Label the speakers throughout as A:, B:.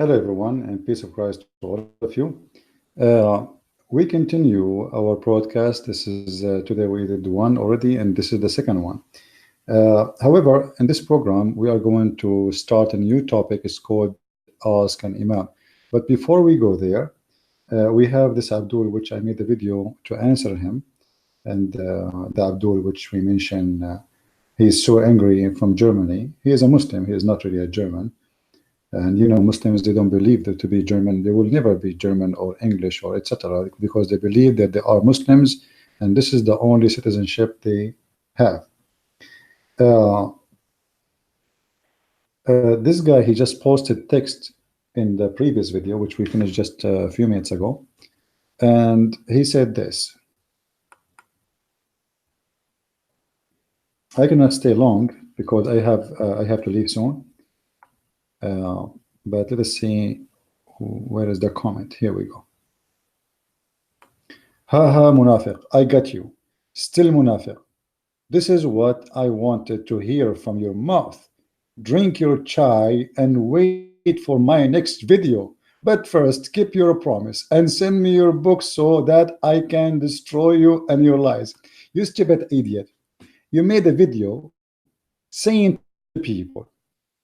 A: Hello, everyone, and peace of Christ to all of you. Uh, we continue our broadcast. This is today we did one already, and this is the second one. However, in this program, we are going to start a new topic. It's called Ask an Imam. But before we go there, we have this Abdul, which I made the video to answer him, and the Abdul, which we mentioned, he's so angry from Germany. He is a Muslim. He is not really a German. And you know, Muslims, they don't believe that to be German. They will never be German or English or etc. because they believe that they are Muslims, and this is the only citizenship they have. This guy, he just posted text in the previous video, which we finished just a few minutes ago, and he said this. I cannot stay long because I have to leave soon. But let us see where is the comment. Here we go. Haha, munafiq, I got you. Still munafiq. This is what I wanted to hear from your mouth. Drink your chai and wait for my next video. But first, keep your promise and send me your book so that I can destroy you and your lies. You stupid idiot. You made a video saying to people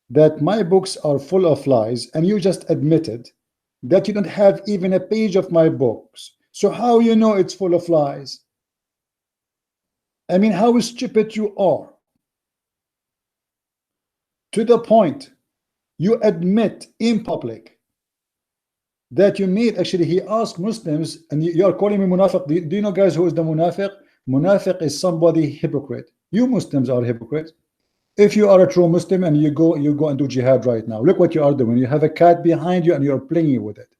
A: that my books are full of lies, and you just admitted that you don't have even a page of my books. So how you know it's full of lies? I mean, how stupid you are. To the point, you admit in public that you made, actually, he asked Muslims, and you are calling me munafiq. Do you know, guys, who is the munafiq? Munafiq is somebody hypocrite. You Muslims are hypocrites. If you are a true Muslim and you go and do jihad right now, look what you are doing. You have a cat behind you and you're playing with it.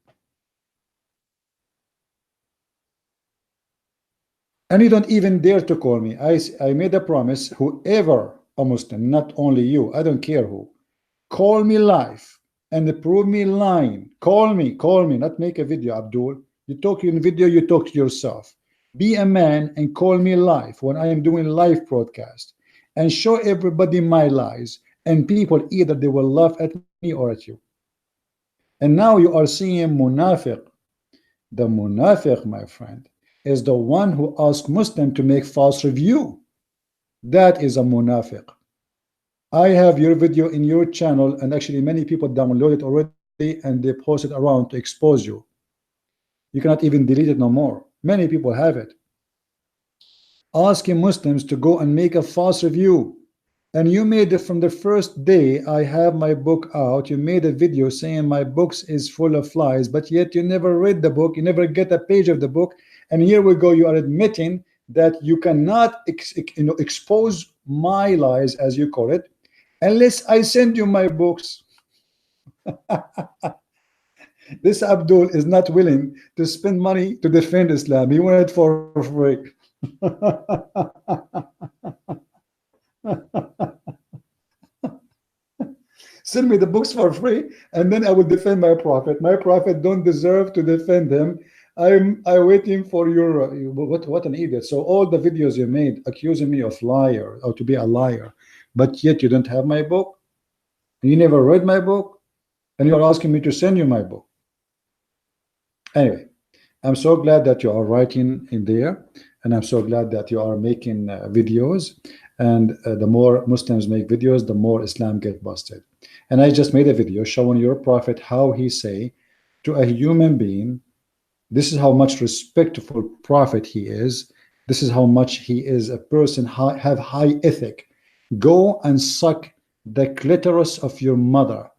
A: And you don't even dare to call me. I made a promise, whoever a Muslim, not only you, I don't care who, call me live and prove me lying. Call me, not make a video, Abdul. You talk in video, you talk to yourself. Be a man and call me live when I am doing live broadcast, and show everybody my lies, and people, either they will laugh at me or at you. And now you are seeing munafiq. The munafiq, my friend, is the one who asks Muslim to make false review. That is a munafiq. I have your video in your channel, and actually many people download it already and they post it around to expose you. You cannot even delete it no more. Many people have it. Asking Muslims to go and make a false review, and you made it from the first day I have my book out. You made a video saying my books is full of lies, but yet you never read the book, you never get a page of the book, and here we go, you are admitting that you cannot expose my lies, as you call it, unless I send you my books. This Abdul is not willing to spend money to defend Islam. He wanted it for free. Send me the books for free, and then I will defend my prophet. My prophet don't deserve to defend him. I'm waiting for your what an idiot. So all the videos you made accusing me of liar or to be a liar, but yet you don't have my book. You never read my book, and you are asking me to send you my book. Anyway, I'm so glad that you are writing in there, and I'm so glad that you are making videos, and the more Muslims make videos, the more Islam get busted. And I just made a video showing your prophet how he say to a human being, this is how much respectful prophet he is, this is how much he is a person have high ethic. Go and suck the clitoris of your mother,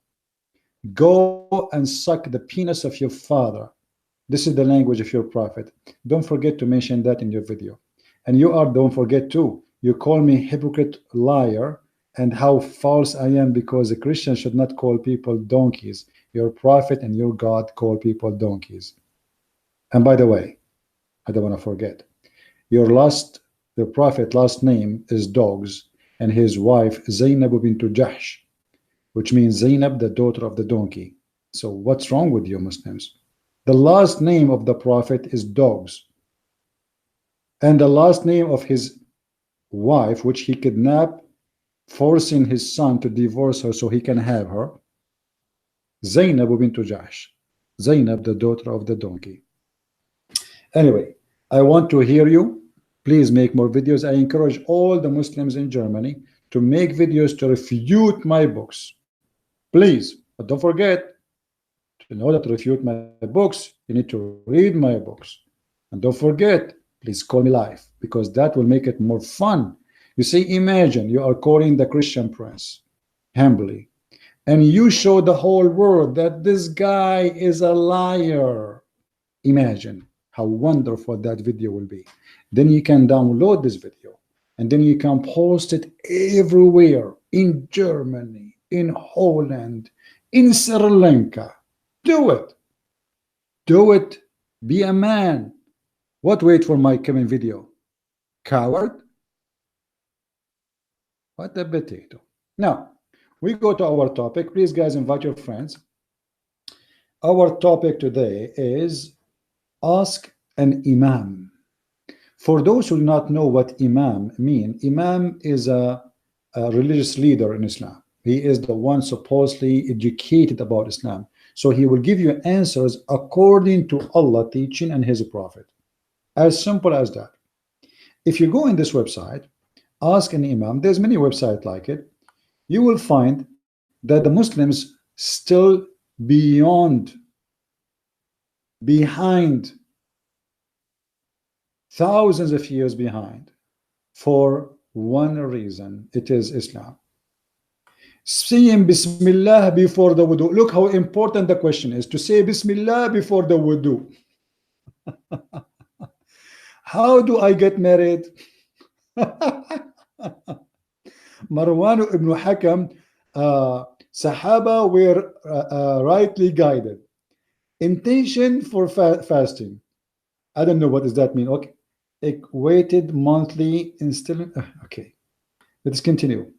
A: go and suck the penis of your father. This is the language of your prophet. Don't forget to mention that in your video. And you are, don't forget too, you call me hypocrite, liar, and how false I am, because a Christian should not call people donkeys. Your prophet and your God call people donkeys. And by the way, I don't want to forget, the prophet last name is Dogs, and his wife Zainab bint Jahsh, which means Zainab, the daughter of the donkey. So what's wrong with you Muslims? The last name of the prophet is Dogs, and the last name of his wife, which he kidnapped, forcing his son to divorce her so he can have her, Zainab bint Jahsh. Zainab, the daughter of the donkey. Anyway, I want to hear you. Please make more videos. I encourage all the Muslims in Germany to make videos to refute my books. Please, but don't forget, in order to refute my books, you need to read my books. And don't forget, please call me live, because that will make it more fun. You see, imagine you are calling the Christian prince humbly, and you show the whole world that this guy is a liar. Imagine how wonderful that video will be. Then you can download this video, and then you can post it everywhere, in Germany, in Holland, in Sri Lanka. Do it. Do it. Be a man. What? Wait for my coming video. Coward? What a potato. Now, we go to our topic. Please, guys, invite your friends. Our topic today is ask an imam. For those who do not know what imam mean, imam is a religious leader in Islam. He is the one supposedly educated about Islam. So he will give you answers according to Allah teaching and his prophet. As simple as that. If you go in this website, ask an imam, there's many websites like it, you will find that the Muslims still behind, thousands of years behind, for one reason. It is Islam. Saying Bismillah before the wudu. Look how important the question is, to say Bismillah before the wudu. How do I get married? Marwan ibn Hakam, Sahaba were rightly guided. Intention for fasting. I don't know what does that mean. Okay, equated monthly instilling. Okay, let's continue.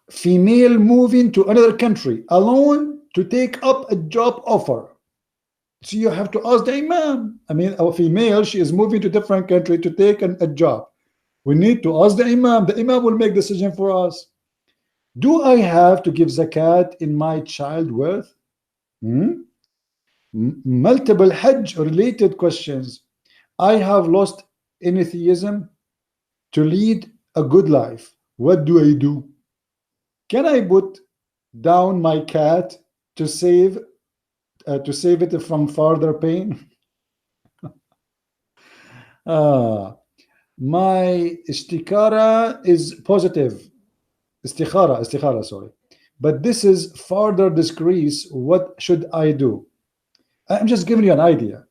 A: Female moving to another country alone to take up a job offer. So you have to ask the imam. I mean, a female, she is moving to a different country to take a job. We need to ask the imam. The imam will make decision for us. Do I have to give zakat in my childbirth? Multiple Hajj related questions. I have lost atheism to lead a good life. What do I do? Can I put down my cat to save it from further pain? My istikara is positive. Istikhara, sorry. But this is further decrease. What should I do? I'm just giving you an idea.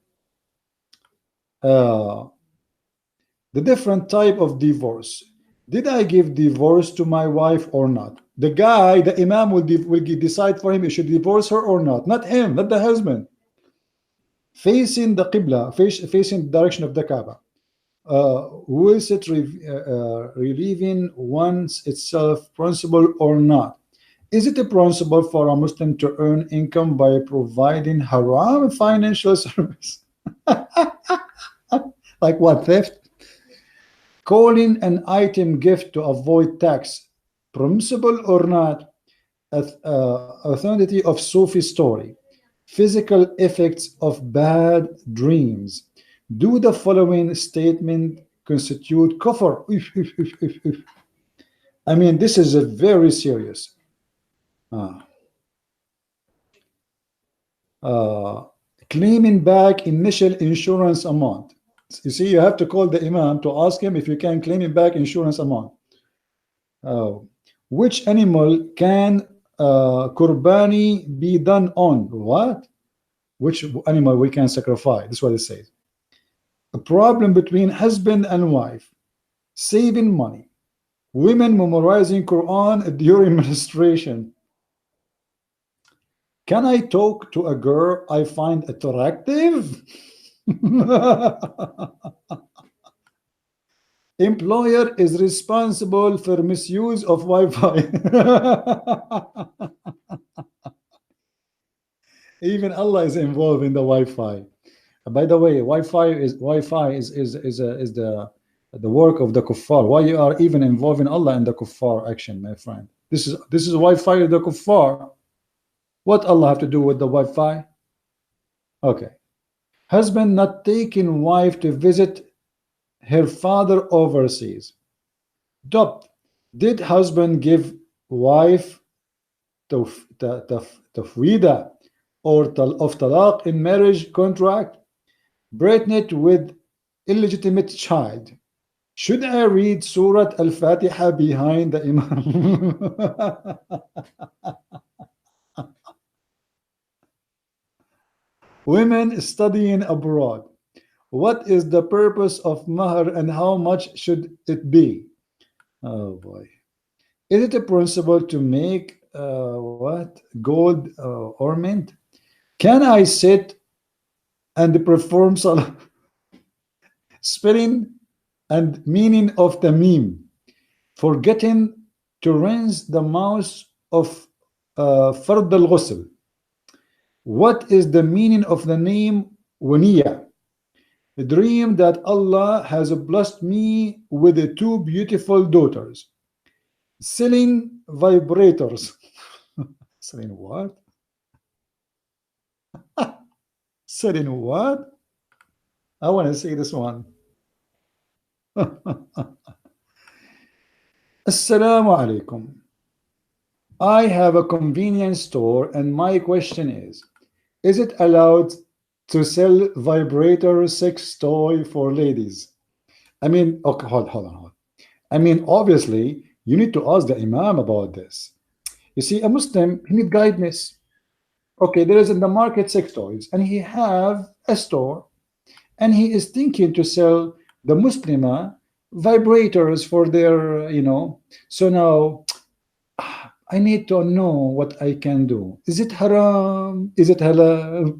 A: The different type of divorce. Did I give divorce to my wife or not? The guy, the imam will decide for him if he should divorce her or not him, not the husband. Facing the Qibla, facing the direction of the Kaaba. Was it relieving one's itself principle or not? Is it a principle for a Muslim to earn income by providing haram financial service? Like what, theft? Calling an item gift to avoid tax, permissible or not? Authenticity of Sufi story, physical effects of bad dreams. Do the following statement constitute kufr? I mean, this is a very serious. Claiming back initial insurance amount. You see, you have to call the imam to ask him if you can claim it back insurance amount. Which animal can qurbani be done on? What? Which animal we can sacrifice? This is what it says. A problem between husband and wife, saving money, women memorizing Quran during menstruation. Can I talk to a girl I find attractive? Employer is responsible for misuse of Wi-Fi. Even Allah is involved in the Wi-Fi. By the way, Wi-Fi is the work of the kuffar. Why you are even involving Allah in the kuffar action, my friend? This is Wi-Fi of the kuffar. What Allah have to do with the Wi-Fi? Okay. Husband not taking wife to visit her father overseas. Dot. Did husband give wife tafwida or of talaq in marriage contract? Pregnant with illegitimate child. Should I read Surah Al-Fatiha behind the Imam? Women studying abroad. What is the purpose of mahar and how much should it be? Oh boy. Is it a principle to make what? Gold ornament? Can I sit and perform salah? Spelling and meaning of the meme. Forgetting to rinse the mouth of Fard al-Ghusl. What is the meaning of the name Waniya? A dream that Allah has blessed me with two beautiful daughters. Selling vibrators. Selling what? Selling what? I want to say this one. As-salamu alaykum. I have a convenience store and my question is it allowed to sell vibrator sex toy for ladies? I mean, okay, hold on. I mean, obviously, you need to ask the Imam about this. You see, a Muslim, he need guidance. Okay, there is in the market sex toys, and he have a store, and he is thinking to sell the Muslima vibrators for their, So now, I need to know what I can do. Is it haram? Is it halal?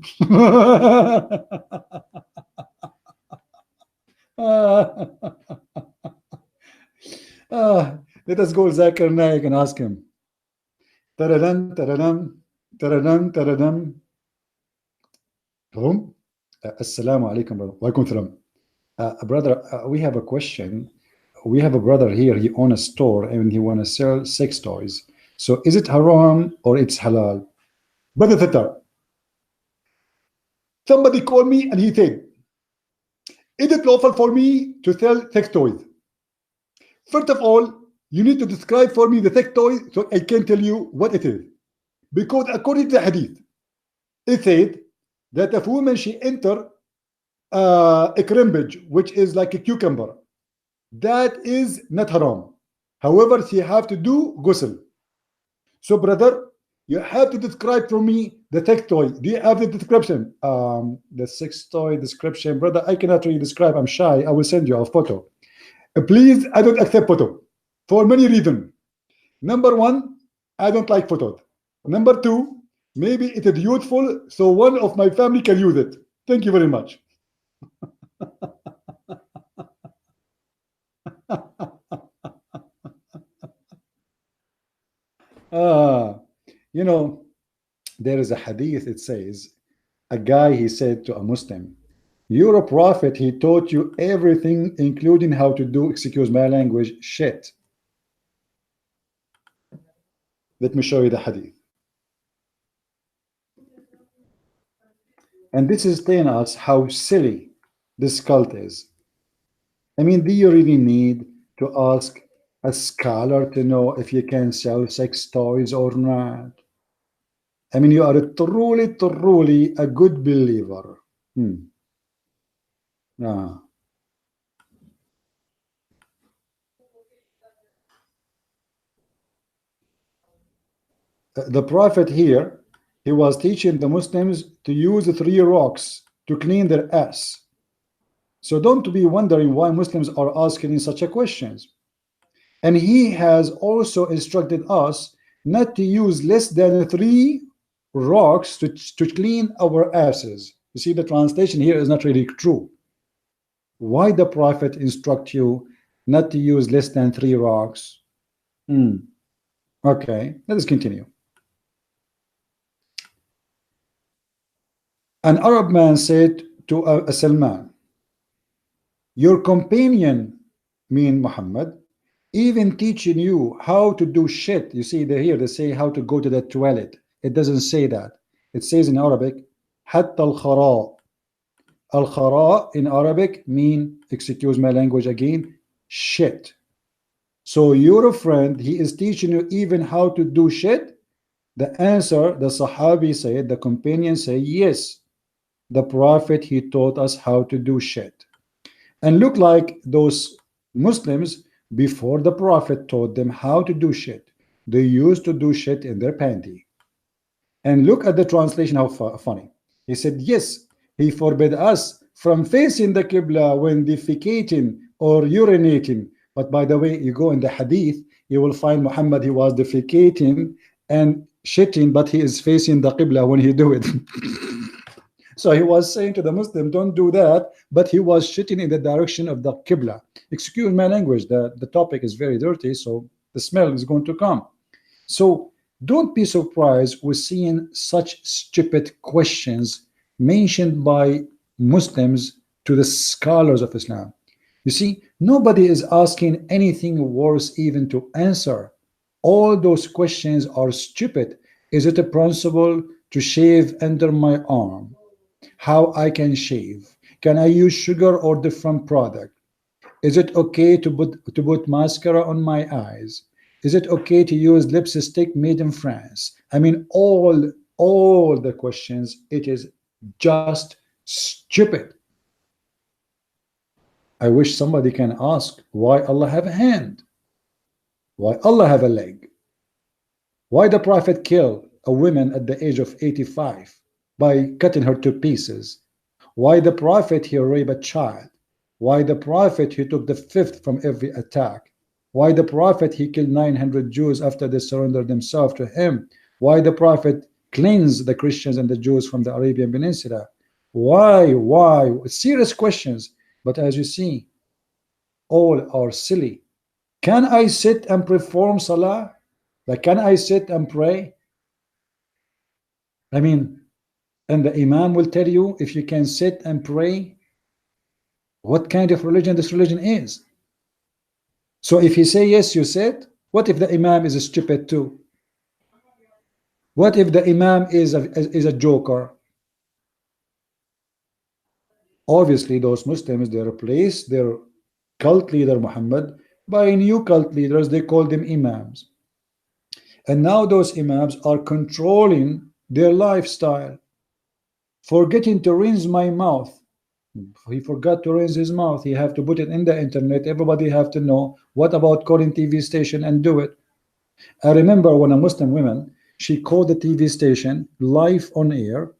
A: Let us go Zakir Naik and ask him. Taradam, taradam, taradam, taradam. As-salamu alaykum, brother. Wa alaykum salam. Brother, we have a question. We have a brother here. He owns a store and he want to sell sex toys. So is it haram or it's halal? Brother Thatar, somebody called me and he said, is it lawful for me to sell sex toys? First of all, you need to describe for me the sex toy so I can tell you what it is. Because according to the hadith, it said that if a woman, she enter a crimbage, which is like a cucumber, that is not haram. However, she have to do ghusl. So, brother, you have to describe for me the sex toy. Do you have the description? The sex toy description, brother, I cannot really describe. I'm shy. I will send you a photo. Please, I don't accept photo for many reasons. Number one, I don't like photos. Number two, maybe it is useful, so one of my family can use it. Thank you very much. There is a hadith, it says, a guy, he said to a Muslim, you're a prophet, he taught you everything, including how to do, excuse my language, shit. Let me show you the hadith. And this is telling us how silly this cult is. I mean, do you really need to ask a scholar to know if you can sell sex toys or not? I mean, you are truly a good believer. The Prophet here, he was teaching the Muslims to use 3 rocks to clean their ass. So don't be wondering why Muslims are asking such a questions. And he has also instructed us not to use less than 3 rocks to clean our asses. You see, the translation here is not really true. Why the Prophet instruct you not to use less than 3 rocks? Okay, let us continue. An Arab man said to a Salman, your companion, mean Muhammad, even teaching you how to do shit. You see, here they say how to go to the toilet. It doesn't say that. It says in Arabic, حتى الخراء. Al-khara in Arabic mean, excuse my language again, shit. So your friend, he is teaching you even how to do shit? The answer, the Sahabi said, the companion say, yes. The Prophet, he taught us how to do shit. And look like those Muslims, before the Prophet taught them how to do shit, they used to do shit in their panty. And look at the translation, how funny. He said, yes, he forbid us from facing the Qibla when defecating or urinating. But by the way, you go in the hadith, you will find Muhammad, he was defecating and shitting, but he is facing the Qibla when he do it. So he was saying to the Muslim, don't do that, but he was shitting in the direction of the Qibla. Excuse my language, the topic is very dirty, so the smell is going to come. So don't be surprised with seeing such stupid questions mentioned by Muslims to the scholars of Islam. You see, nobody is asking anything worse even to answer. All those questions are stupid. Is it a principle to shave under my arm? How I can shave? Can I use sugar or different product? Is it okay to put mascara on my eyes? Is it okay to use lipstick made in France? I mean, all the questions, it is just stupid. I wish somebody can ask why Allah have a hand, why Allah have a leg, why the Prophet killed a woman at the age of 85 by cutting her to pieces, why the Prophet he raped a child, why the Prophet he took the fifth from every attack, why the Prophet he killed 900 Jews after they surrendered themselves to him, why the Prophet cleansed the Christians and the Jews from the Arabian Peninsula. Why? Serious questions. But as you see, all are silly. Can I sit and perform salah? Like, can I sit and pray? I mean, and the Imam will tell you if you can sit and pray, what kind of religion this religion is. So if he say yes, you sit. What if the Imam is stupid too? What if the Imam is a joker? Obviously, those Muslims, they replace their cult leader Muhammad by new cult leaders. They call them Imams. And now those Imams are controlling their lifestyle. Forgetting to rinse my mouth. He forgot to rinse his mouth. He have to put it in the internet. Everybody have to know. What about calling TV station and do it? I remember when a Muslim woman, she called the TV station live on air,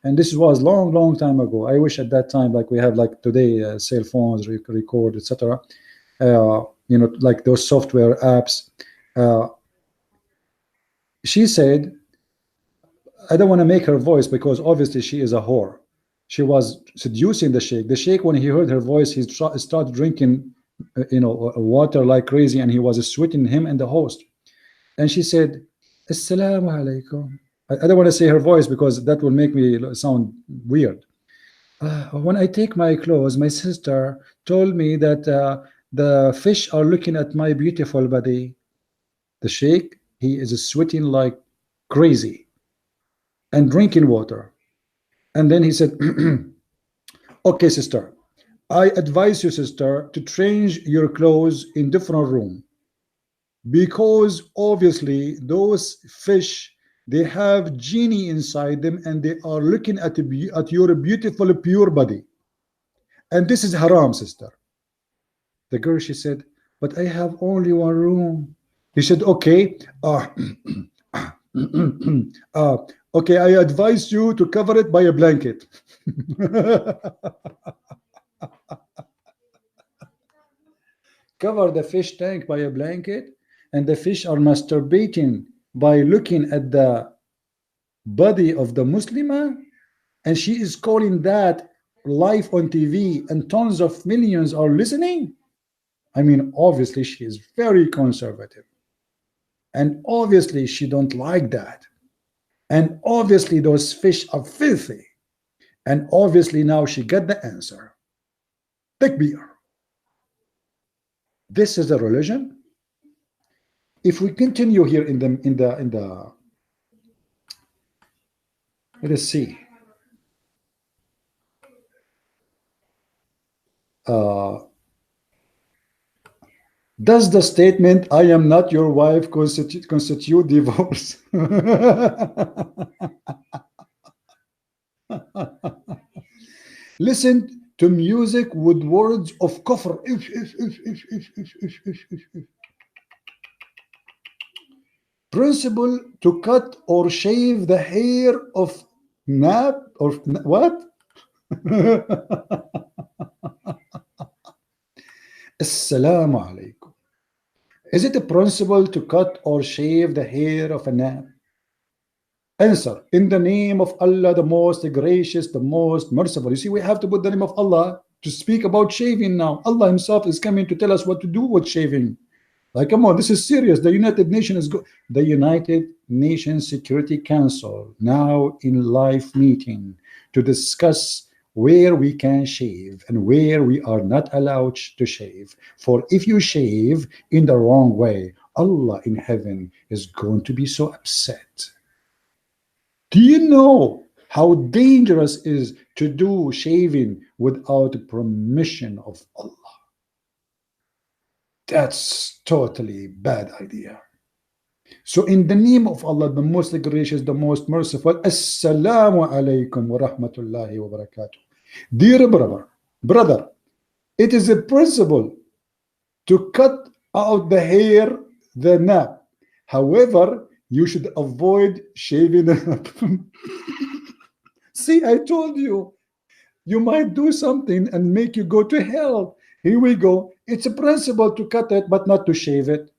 A: and this was long time ago. I wish at that time, like we have like today, cell phones, record, etc. You know, like those software apps. She said, I don't want to make her voice because obviously she is a whore. She was seducing the sheikh. The sheikh, when he heard her voice, he started drinking, water like crazy, and he was sweating him and the host. And she said, As-salamu alaykum. I don't want to say her voice because that will make me sound weird. When I take my clothes, my sister told me that the fish are looking at my beautiful body. The sheikh, he is sweating like crazy and drinking water. And then he said, okay, sister, I advise you, sister, to change your clothes in different room, because obviously those fish, they have genie inside them and they are looking at your beautiful pure body, and this is haram, sister. The girl, she said, but I have only one room. He said, okay, okay, I advise you to cover it by a blanket. Cover the fish tank by a blanket, and the fish are masturbating by looking at the body of the Muslimah, and she is calling that live on TV, and tons of millions are listening. I mean, obviously she is very conservative, and obviously she don't like that, and obviously those fish are filthy, and obviously now she got the answer. Takbir. This is a religion. If we continue here in the Let us see. Does the statement "I am not your wife" constitute divorce? Listen to music with words of kufr. Principle to cut or shave the hair of nab or what? As-salamu alaykum. Is it a principle to cut or shave the hair of a nab? Answer: in the name of Allah, the most gracious, the most merciful. You see, we have to put the name of Allah to speak about shaving now. Allah himself is coming to tell us what to do with shaving. Like, come on, this is serious. The United Nations the United Nations Security Council now in live meeting to discuss where we can shave and where we are not allowed to shave. For if you shave in the wrong way, Allah in heaven is going to be so upset. Do you know how dangerous it is to do shaving without the permission of Allah? That's totally bad idea. So in the name of Allah, the most gracious, the most merciful, As-salamu alaykum wa rahmatullahi wa barakatuh. Dear brother, it is a principle to cut out the hair, the nap. However, you should avoid shaving the nap. See, I told you, you might do something and make you go to hell. Here we go. It's a principle to cut it, but not to shave it.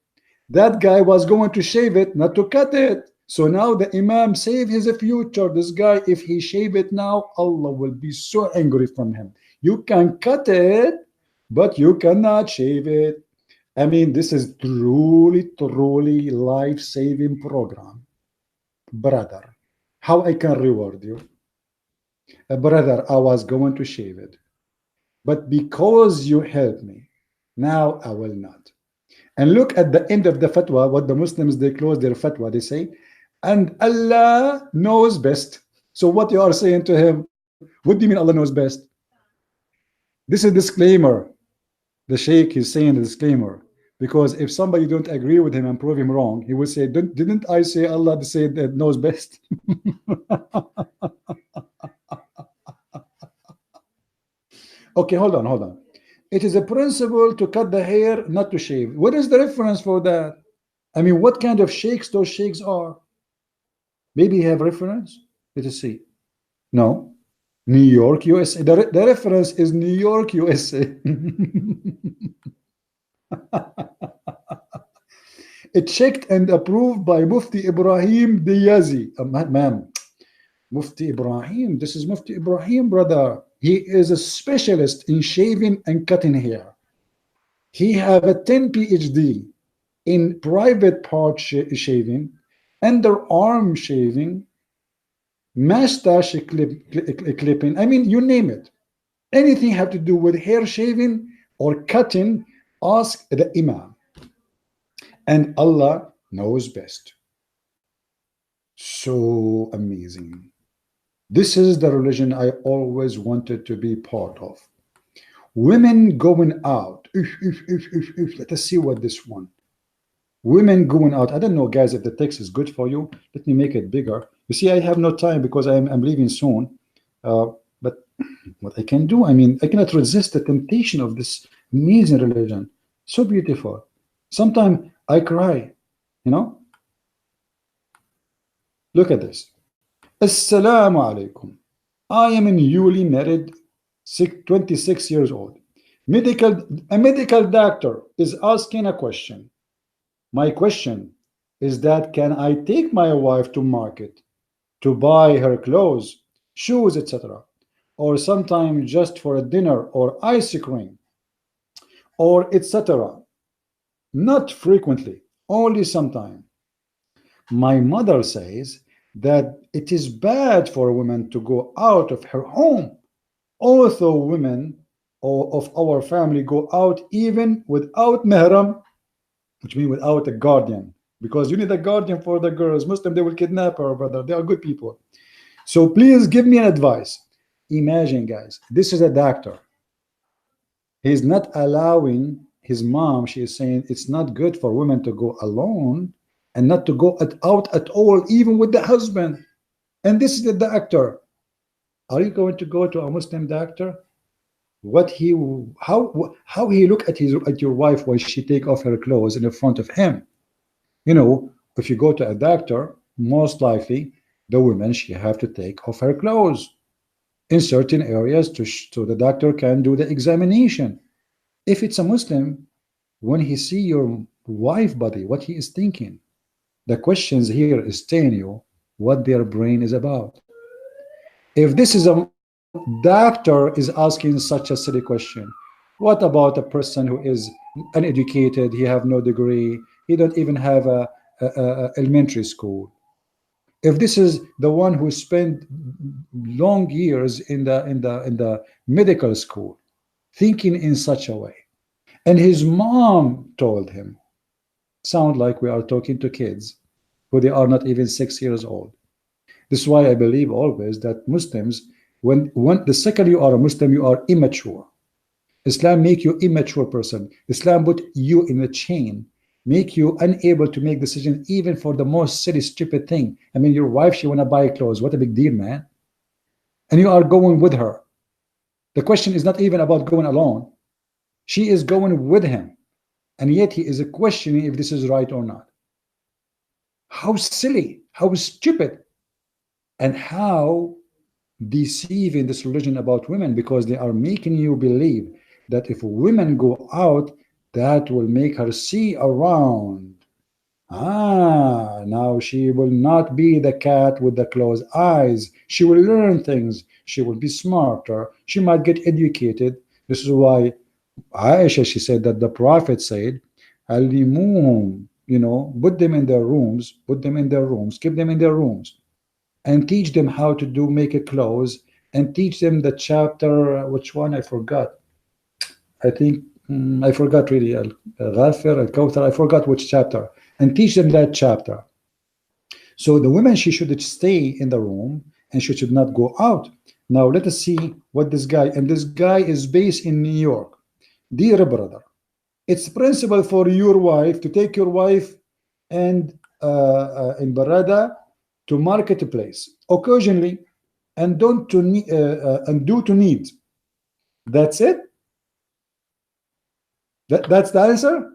A: That guy was going to shave it, not to cut it. So now the Imam saved his future. This guy, if he shave it now, Allah will be so angry from him. You can cut it, but you cannot shave it. I mean, this is truly life-saving program. Brother, how I can reward you? Brother, I was going to shave it, but because you helped me, now I will not. And look at the end of the fatwa, what the Muslims, they close their fatwa, they say, and Allah knows best. So what you are saying to him, what do you mean Allah knows best? This is a disclaimer. The Sheikh is saying a disclaimer, because if somebody don't agree with him and prove him wrong, he will say, didn't I say Allah say that knows best? Okay, hold on. It is a principle to cut the hair, not to shave. What is the reference for that? I mean, what kind of sheikhs those sheikhs are? Maybe you have reference? Let us see. No. New York, USA. The reference is New York, USA. It's checked and approved by Mufti Ibrahim Diyazi. Ma'am, Mufti Ibrahim, this is Mufti Ibrahim, brother. He is a specialist in shaving and cutting hair. He have a 10 PhD in private part shaving, underarm shaving, mustache clipping. I mean, you name it. Anything have to do with hair shaving or cutting, ask the Imam. And Allah knows best. So amazing. This is the religion I always wanted to be part of. Women going out. Let us see what this one. Women going out. I don't know, guys, if the text is good for you. Let me make it bigger. You see, I have no time because I'm leaving soon. But what I can do, I mean, I cannot resist the temptation of this amazing religion. So beautiful. Sometimes I cry, you know. Look at this. As-salamu alaykum. I am a newly married, 26 years old. A medical doctor is asking a question. My question is that, can I take my wife to market to buy her clothes, shoes, etc., or sometimes just for a dinner or ice cream, or etc.? Not frequently, only sometime. My mother says that it is bad for a woman to go out of her home, although women of our family go out even without mahram, which means without a guardian, because you need a guardian for the girls. Muslim, they will kidnap her, brother. They are good people. So please give me an advice. Imagine, guys, this is a doctor. He's not allowing his mom. She is saying it's not good for women to go alone and not to go out at all, even with the husband. And this is the doctor. Are you going to go to a Muslim doctor? What he, how he look at your wife when she take off her clothes in front of him? You know, if you go to a doctor, most likely the woman, she have to take off her clothes in certain areas so the doctor can do the examination. If it's a Muslim, when he see your wife body, what he is thinking, the questions here is telling you what their brain is about. If this is a doctor is asking such a silly question, what about a person who is uneducated? He have no degree. He don't even have a elementary school. If this is the one who spent long years in the medical school, thinking in such a way, and his mom told him, sound like we are talking to kids who they are not even 6 years old. This is why I believe always that Muslims, when the second you are a Muslim, you are immature. Islam make you immature person. Islam put you in a chain, make you unable to make decisions even for the most silly, stupid thing. I mean, your wife, she want to buy clothes. What a big deal, man. And you are going with her. The question is not even about going alone. She is going with him. And yet he is questioning if this is right or not. How silly, how stupid, and how deceiving this religion about women, because they are making you believe that if women go out, that will make her see around. Now she will not be the cat with the closed eyes. She will learn things. She will be smarter. She might get educated. This is why Aisha, she said that the Prophet said, "Alimuhum," you know, put them in their rooms, keep them in their rooms, and teach them how to make a clothes, and teach them the chapter, which one I forgot. I think I forgot really. Al-Ghafir, Al-Kawthar, I forgot which chapter, and teach them that chapter. So the women, she should stay in the room and she should not go out. Now let us see what this guy, and this guy is based in New York. Dear brother, it's principle for your wife to take your wife and in Barada to marketplace occasionally, and don't to and do to need. That's it. That's the answer.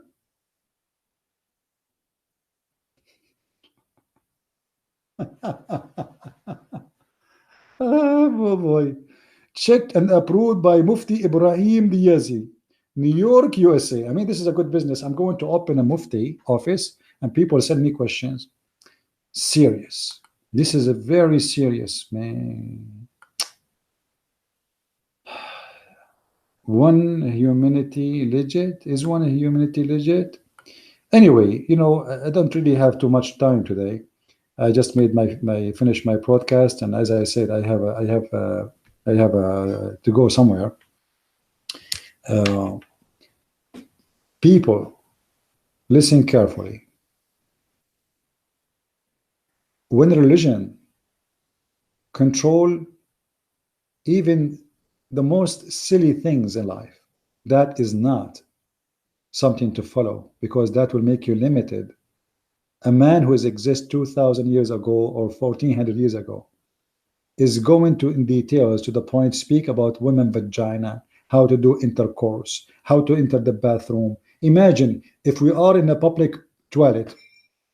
A: Oh boy. Checked and approved by Mufti Ibrahim Diazi, New York, USA. I mean, this is a good business. I'm going to open a Mufti office and people send me questions. Serious. This is a very serious, man. One humanity legit? Is one humanity legit? Anyway, you know, I don't really have too much time today. I just made finished my broadcast, and as I said, I have to go somewhere. People, listen carefully. When religion control even the most silly things in life, that is not something to follow, because that will make you limited. A man who has existed 2,000 years ago or 1,400 years ago is going to in details to the point, speak about women vagina, how to do intercourse, how to enter the bathroom. Imagine if we are in a public toilet,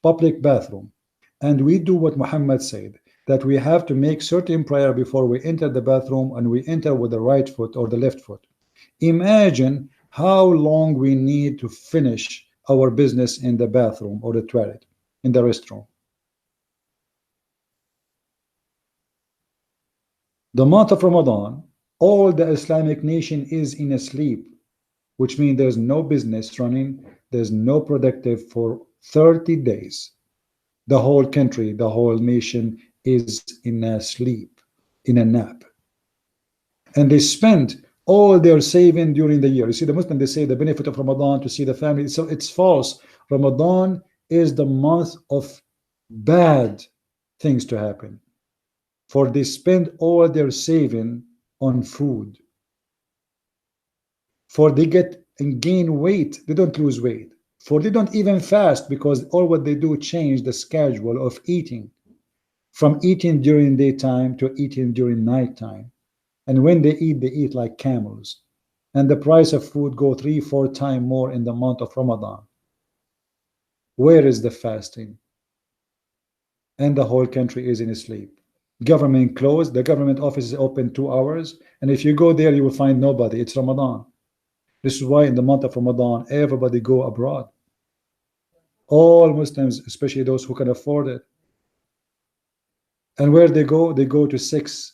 A: public bathroom, and we do what Muhammad said, that we have to make certain prayer before we enter the bathroom, and we enter with the right foot or the left foot. Imagine how long we need to finish our business in the bathroom or the toilet, in the restroom. The month of Ramadan, all the Islamic nation is in a sleep, which means there's no business running, there's no productive for 30 days. The whole country, the whole nation is in a sleep, in a nap. And they spend all their saving during the year. You see, the Muslims, they say the benefit of Ramadan to see the family. So it's false. Ramadan is the month of bad things to happen. for they spend all their saving on food. For they get and gain weight, they don't lose weight. For they don't even fast, because all what they do change the schedule of eating, from eating during daytime to eating during nighttime. And when they eat like camels. And the price of food go 3-4 times more in the month of Ramadan. Where is the fasting? And the whole country is in sleep. Government closed, the government office is open 2 hours, and if you go there you will find nobody. It's Ramadan. This is why in the month of Ramadan everybody go abroad. All Muslims, especially those who can afford it. And where they go to 6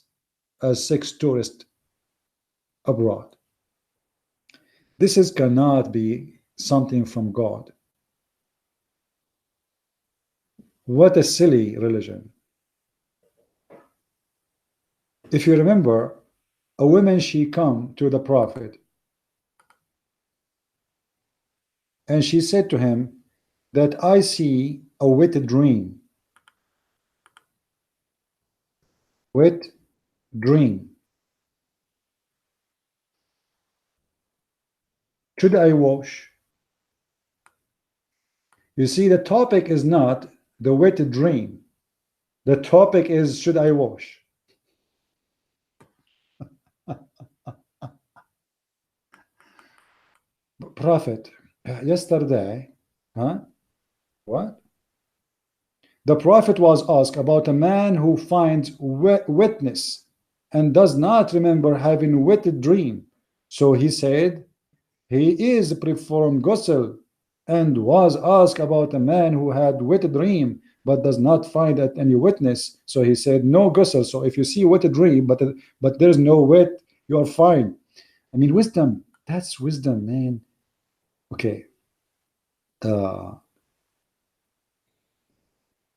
A: tourists abroad. This cannot be something from God. What a silly religion. If you remember, a woman, she come to the Prophet and she said to him that I see a wet dream. Wet dream. Should I wash? You see, the topic is not the wet dream. The topic is, should I wash? Prophet, yesterday, what? The Prophet was asked about a man who finds wetness and does not remember having wet dream. So he said, he is performed ghusl, and was asked about a man who had wet dream but does not find that any witness. So he said, no ghusl. So if you see wet dream but there's no wet, you are fine. I mean, wisdom, that's wisdom, man. Okay. The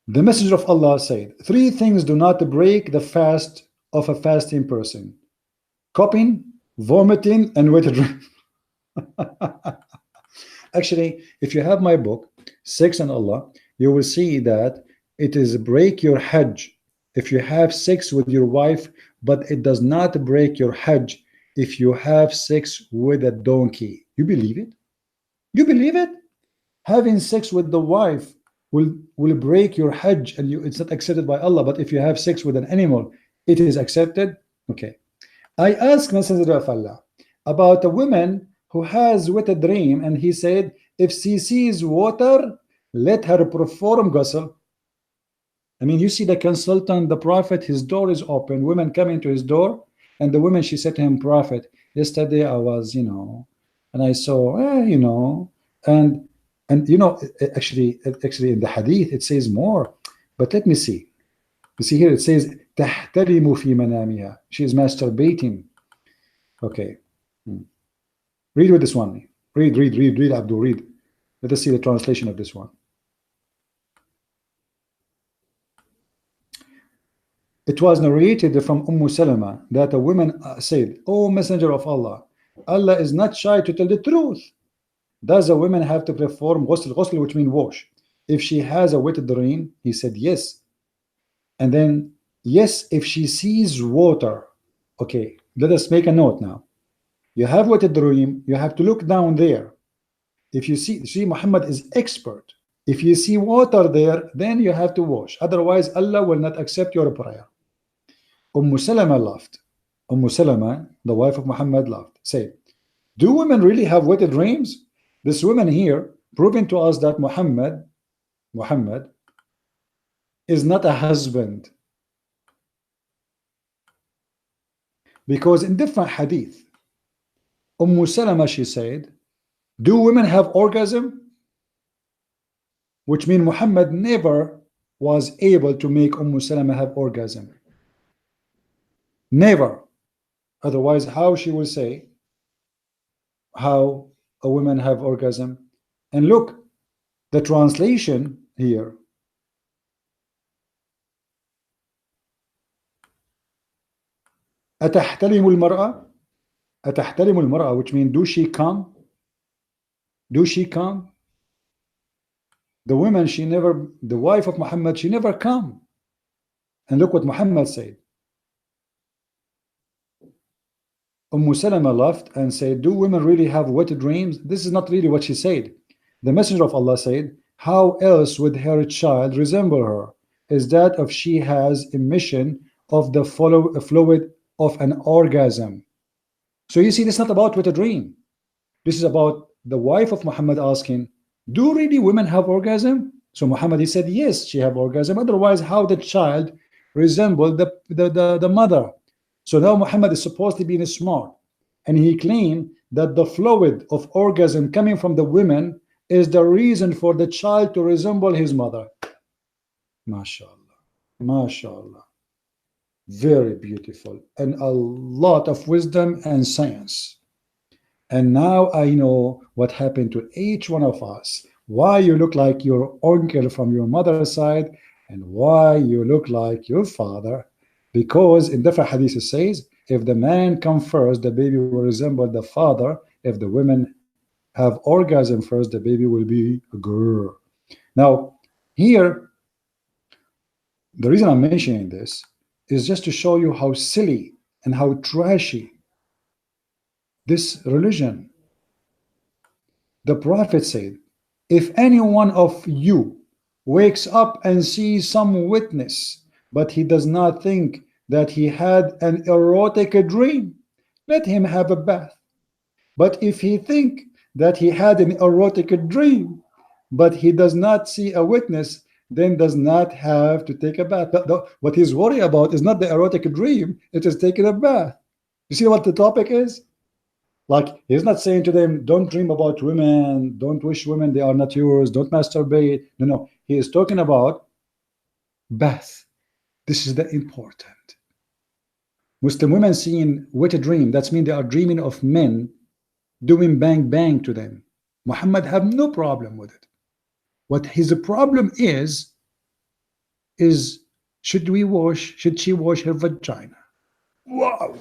A: Messenger of Allah said, 3 things do not break the fast of a fasting person: coughing, vomiting, and wet dream. Actually, if you have my book, Sex and Allah, you will see that it is break your Hajj if you have sex with your wife, but it does not break your Hajj if you have sex with a donkey. You believe it? You believe it? Having sex with the wife will break your Hajj, and it's not accepted by Allah. But if you have sex with an animal, it is accepted. Okay. I asked Messenger of Allah about a woman who has wet dream, and he said, if she sees water, let her perform ghusl. I mean, you see the consultant, the Prophet, his door is open, women come into his door, and the woman, she said to him, Prophet, yesterday I was, and I saw, and actually in the hadith it says more, but let me see. You see here it says تحترم في منامها. She is masturbating. Okay. Read with this one. Read, Abdul, read. Let us see the translation of this one. It was narrated from Salama that a woman said, O Messenger of Allah, Allah is not shy to tell the truth. Does a woman have to perform ghusl, which means wash, if she has a wet dream? He said yes. And then yes, if she sees water. Okay, let us make a note now. You have wet dream, you have to look down there. If you see Muhammad is expert. If you see water there, then you have to wash. Otherwise, Allah will not accept your prayer. Salama laughed. Salama, the wife of Muhammad, laughed. Said, do women really have wet dreams? This woman here proving to us that Muhammad is not a husband. Because in different hadith, Salama, she said, do women have orgasm? Which means Muhammad never was able to make Salama have orgasm. Never. Otherwise, how she will say how a woman have orgasm? And look, the translation here. أتحترم المرأة? أتحترم المرأة, which means do she come? Do she come? The woman, the wife of Muhammad, she never come. And look what Muhammad said. Salama laughed and said, do women really have wet dreams? This is not really what she said. The Messenger of Allah said, how else would her child resemble her? Is that if she has emission of the fluid of an orgasm. So you see, this is not about wet dream. This is about the wife of Muhammad asking, do really women have orgasm? So Muhammad, he said, yes, she have orgasm. Otherwise, how the child resemble the mother? So now Muhammad is supposed to be smart, and he claimed that the fluid of orgasm coming from the women is the reason for the child to resemble his mother. MashaAllah, MashaAllah, very beautiful, and a lot of wisdom and science. And now I know what happened to each one of us, why you look like your uncle from your mother's side and why you look like your father. Because in different hadith it says, if the man come first, the baby will resemble the father. If the women have orgasm first, the baby will be a girl. Now, here, the reason I'm mentioning this is just to show you how silly and how trashy this religion. The Prophet said, if any one of you wakes up and sees some witness, but he does not think that he had an erotic dream, let him have a bath. But if he think that he had an erotic dream, but he does not see a witness, then does not have to take a bath. What he's worried about is not the erotic dream, it is taking a bath. You see what the topic is? Like, he's not saying to them, don't dream about women, don't wish women they are not yours, don't masturbate. No, he is talking about bath. This is the important. Muslim women seeing wet dream, that means they are dreaming of men doing bang bang to them. Muhammad have no problem with it. What his problem is should she wash her vagina? Wow.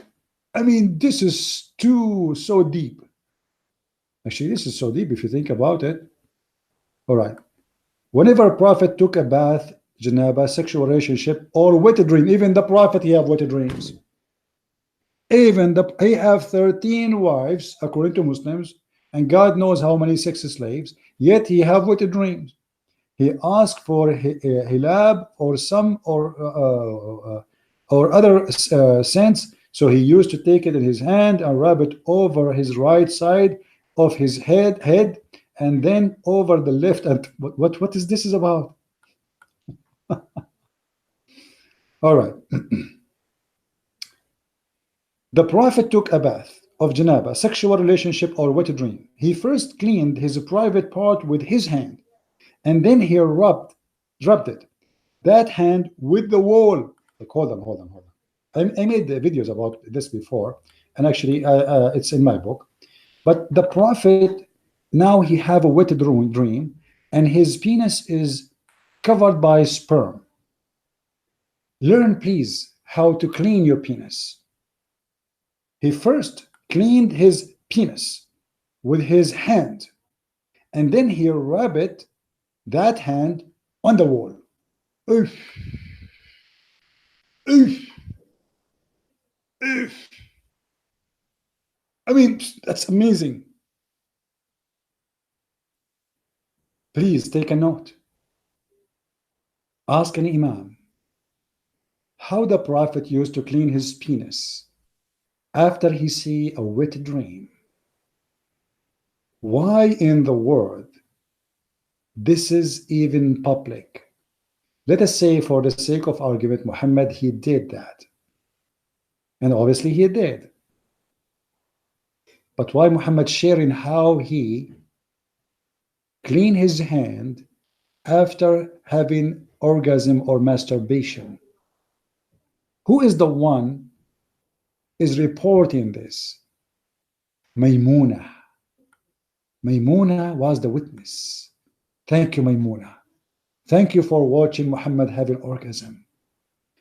A: I mean, this is so deep. Actually, this is so deep if you think about it. All right. Whenever a prophet took a bath, janaba, sexual relationship, or wet dream, even the prophet, he have wet dreams. Even he have 13 wives, according to Muslims, and God knows how many sex slaves, yet he have wet dreams. He asked for hilab or some or other scents. So he used to take it in his hand and rub it over his right side of his head, and then over the left. And what is this about? All right. The Prophet took a bath of janaba, sexual relationship or wet dream. He first cleaned his private part with his hand, and then he rubbed it, that hand with the wall. Like, hold on. I made the videos about this before, and actually it's in my book. But the Prophet, now he have a wet dream, and his penis is covered by sperm. Learn, please, how to clean your penis. He first cleaned his penis with his hand, and then he rubbed that hand on the wall. Oof. I mean, that's amazing. Please take a note. Ask an Imam how the Prophet used to clean his penis after he see a wet dream. Why in the world this is even public? Let us say, for the sake of argument, Muhammad, he did that. And obviously he did. But why Muhammad sharing how he cleaned his hand after having orgasm or masturbation? Who is the one is reporting this? Maymuna. Maymuna was the witness. Thank you, Maymuna. Thank you for watching Muhammad having orgasm.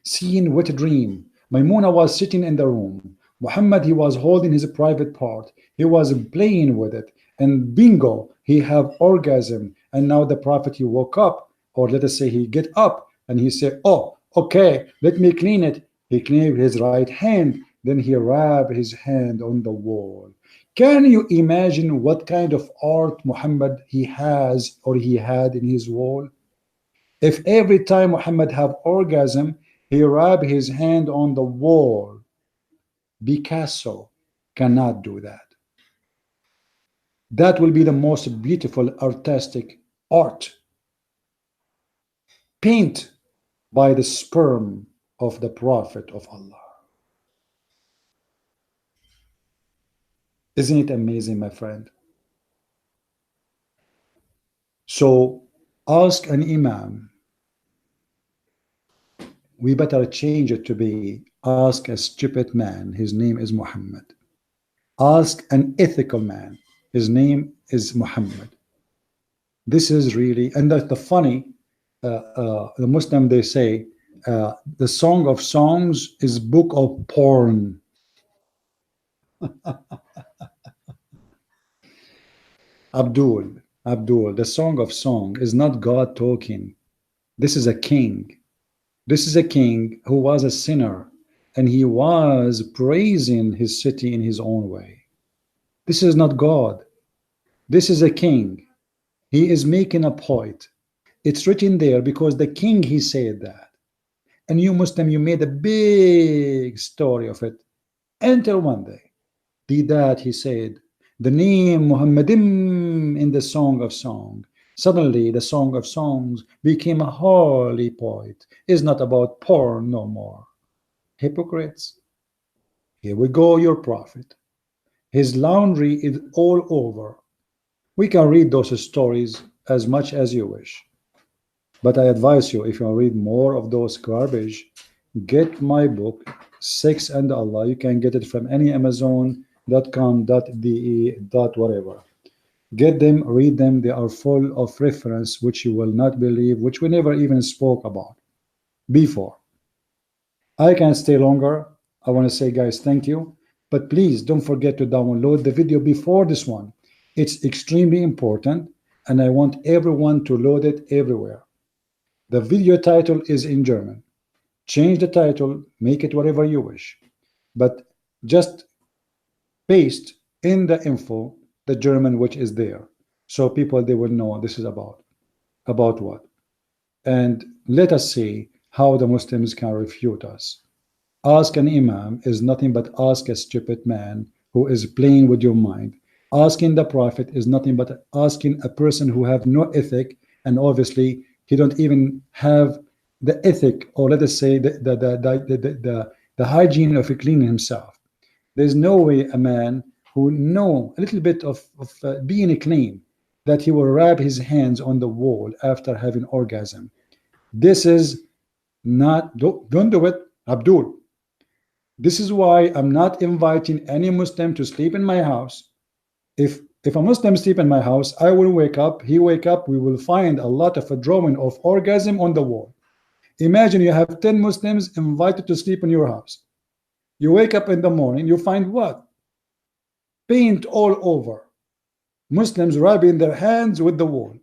A: Seeing wet dream. Maymuna was sitting in the room. Muhammad, he was holding his private part. He was playing with it. And bingo, he have orgasm. And now the Prophet, he woke up, or let us say he get up, and he said, oh, okay, let me clean it. He cleaned his right hand. then he rubbed his hand on the wall. Can you imagine what kind of art Muhammad he has or he had in his wall? If every time Muhammad have orgasm, he rub his hand on the wall, Picasso cannot do that. That will be the most beautiful artistic art. Paint by the sperm of the Prophet of Allah. Isn't it amazing, my friend? So ask an Imam. We better change it to be ask a stupid man, his name is Muhammad. Ask an ethical man, his name is Muhammad. This is really, and that's the funny, the Muslim, they say, the Song of Songs is book of porn. Abdul, the Song of Song is not God talking. This is a king. This is a king who was a sinner, and he was praising his city in his own way. This is not God. This is a king. He is making a point. It's written there because the king, he said that. And you Muslim, you made a big story of it until one day. Did that, he said, the name Muhammadim in the Song of Song. Suddenly, the Song of Songs became a holy poet. It's not about porn no more. Hypocrites. Here we go, your prophet. His laundry is all over. We can read those stories as much as you wish. But I advise you, if you read more of those garbage, get my book, Sex and Allah. You can get it from any Amazon.com, .de, whatever. Get them, read them. They are full of reference which you will not believe, which we never even spoke about before. I can stay longer. I want to say, guys, thank you. But please don't forget to download the video before this one. It's extremely important, and I want everyone to load it everywhere. The video title is in German. Change the title, make it whatever you wish. But just paste in the info the German which is there, so people, they will know this is about what. And let us see how the Muslims can refute us. Ask an Imam is nothing but ask a stupid man who is playing with your mind. Asking the Prophet is nothing but asking a person who have no ethic, and obviously he don't even have the ethic, or let us say the hygiene of cleaning himself. There's no way a man who know a little bit of being clean, that he will rub his hands on the wall after having orgasm. This is not, don't do it, Abdul. This is why I'm not inviting any Muslim to sleep in my house. If a Muslim sleep in my house, I will wake up, he wake up, we will find a lot of a drawing of orgasm on the wall. Imagine you have 10 Muslims invited to sleep in your house. You wake up in the morning, you find what? Paint all over. Muslims rubbing their hands with the wall.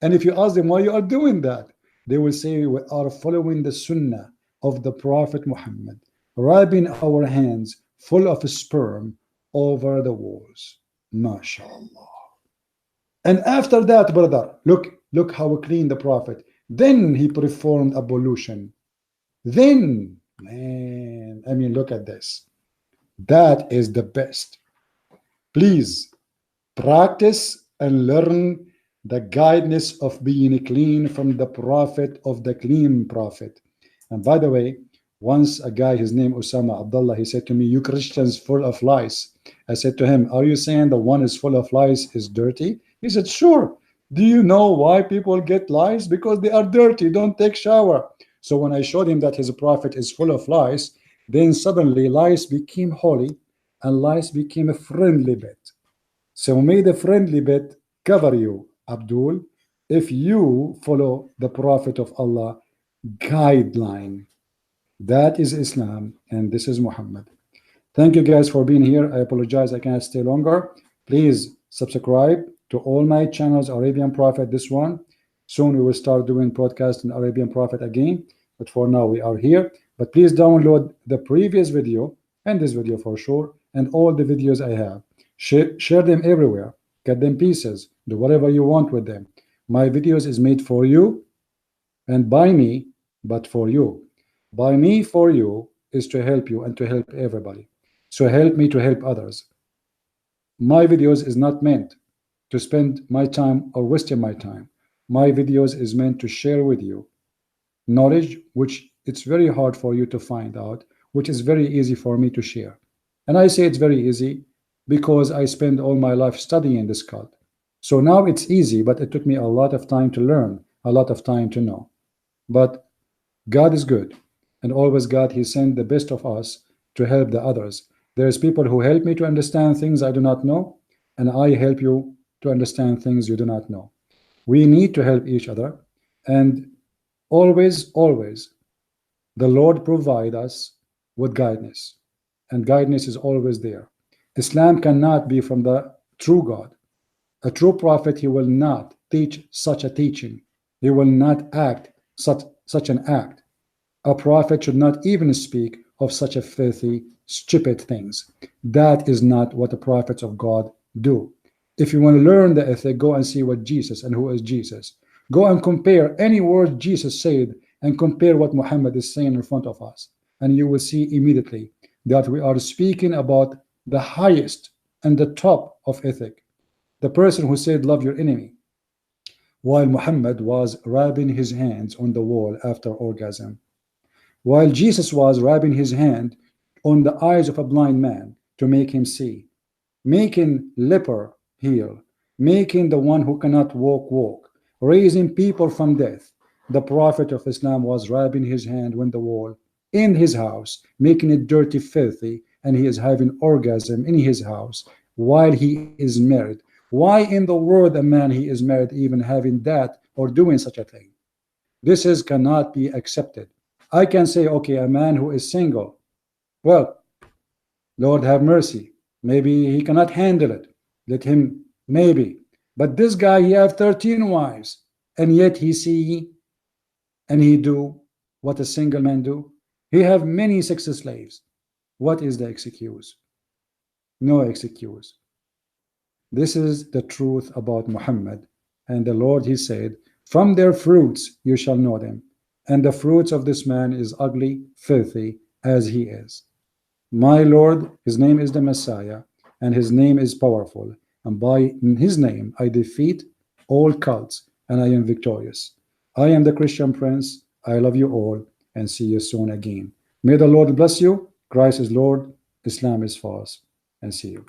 A: And if you ask them why you are doing that, they will say we are following the sunnah of the Prophet Muhammad, rubbing our hands full of sperm over the walls. MashaAllah. And after that, brother, look how clean the Prophet. Then he performed ablution. Then, man, I mean, look at this. That is the best. Please practice and learn the guidance of being clean from the Prophet of the clean Prophet. And by the way, once a guy, his name Usama Abdullah, he said to me, you Christians full of lies. I said to him, are you saying the one is full of lies is dirty? He said, sure. Do you know why people get lies? Because they are dirty, don't take shower. So when I showed him that his prophet is full of lies, then suddenly lies became holy and lies became a friendly bit. So may the friendly bit cover you, Abdul, if you follow the Prophet of Allah guideline. That is Islam, and this is Muhammad. Thank you guys for being here. I apologize I cannot stay longer. Please subscribe to all my channels, Arabian Prophet, this one. Soon we will start doing podcast in Arabian Prophet again, but for now we are here. But please download the previous video and this video for sure, and all the videos I have. Share them everywhere, cut them pieces, do whatever you want with them. My videos is made for you and by me, but for you. By me, for you, is to help you and to help everybody. So help me to help others. My videos is not meant to spend my time or wasting my time. My videos is meant to share with you knowledge which it's very hard for you to find out, which is very easy for me to share. And I say it's very easy because I spend all my life studying this cult. So now it's easy, but it took me a lot of time to learn, a lot of time to know. But God is good, and always God, He sent the best of us to help the others. There's people who help me to understand things I do not know, and I help you to understand things you do not know. We need to help each other, and always, the Lord provide us with guidance, and guidance is always there. Islam cannot be from the true God. A true prophet, he will not teach such a teaching. He will not act such an act. A prophet should not even speak of such a filthy, stupid things. That is not what the prophets of God do. If you want to learn the ethic, go and see what Jesus and who is Jesus. Go and compare any word Jesus said and compare what Muhammad is saying in front of us. And you will see immediately that we are speaking about the highest and the top of ethic. The person who said, love your enemy, while Muhammad was rubbing his hands on the wall after orgasm. While Jesus was rubbing his hand on the eyes of a blind man to make him see, making leper heal, making the one who cannot walk, raising people from death. The Prophet of Islam was rubbing his hand on the wall in his house, making it dirty, filthy, and he is having orgasm in his house while he is married. Why in the world a man he is married even having that or doing such a thing? This cannot be accepted. I can say, okay, a man who is single, well, Lord have mercy, maybe he cannot handle it, let him, maybe. But this guy, he have 13 wives, and yet he see and he do what a single man do. He have many sex slaves. What is the excuse? No excuse. This is the truth about Muhammad. And the Lord, he said, from their fruits you shall know them. And the fruits of this man is ugly, filthy, as he is. My Lord, his name is the Messiah, and his name is powerful. And by his name I defeat all cults, and I am victorious. I am the Christian Prince. I love you all, and see you soon again. May the Lord bless you. Christ is Lord. Islam is false. And see you.